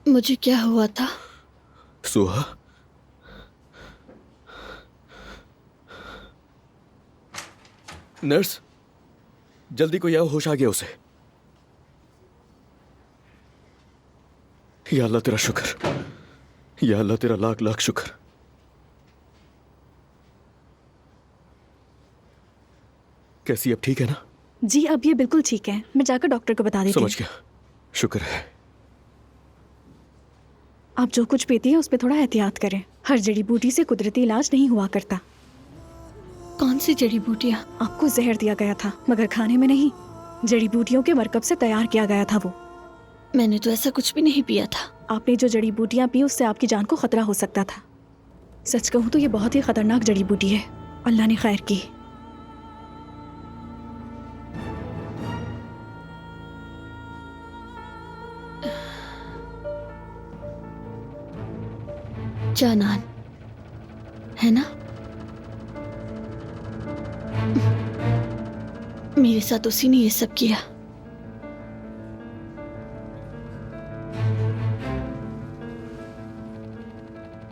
मुझे क्या हुआ था? सुहा, नर्स, जल्दी कोई आओ, होश आ गया उसे। या अल्लाह तेरा शुक्र, या अल्लाह तेरा लाख लाख शुक्र। कैसी, अब ठीक है ना? जी अब ये बिल्कुल ठीक है, मैं जाकर डॉक्टर को बता देती हूँ। समझ गया, शुक्र है। आप जो कुछ पीती हैं उस पर थोड़ा एहतियात करें। हर जड़ी बूटी से कुदरती इलाज नहीं हुआ करता। कौन सी जड़ी बूटियाँ? आपको जहर दिया गया था मगर खाने में नहीं, जड़ी बूटियों के मरकब से तैयार किया गया था वो। मैंने तो ऐसा कुछ भी नहीं पिया था। आपने जो जड़ी बूटियाँ पी उससे आपकी जान को खतरा हो सकता था। सच कहूँ तो ये बहुत ही खतरनाक जड़ी बूटी है। अल्लाह ने खैर की। जानान है ना? मेरे साथ उसी ने ये सब किया।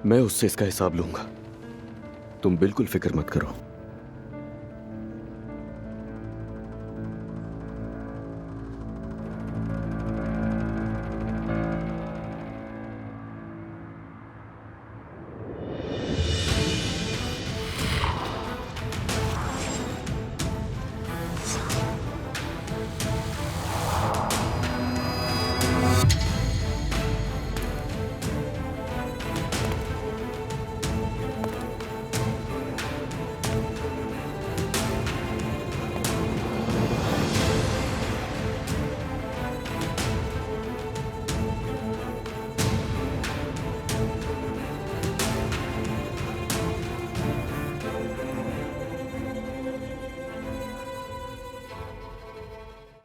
मैं उससे इसका हिसाब लूंगा, तुम बिल्कुल फिक्र मत करो।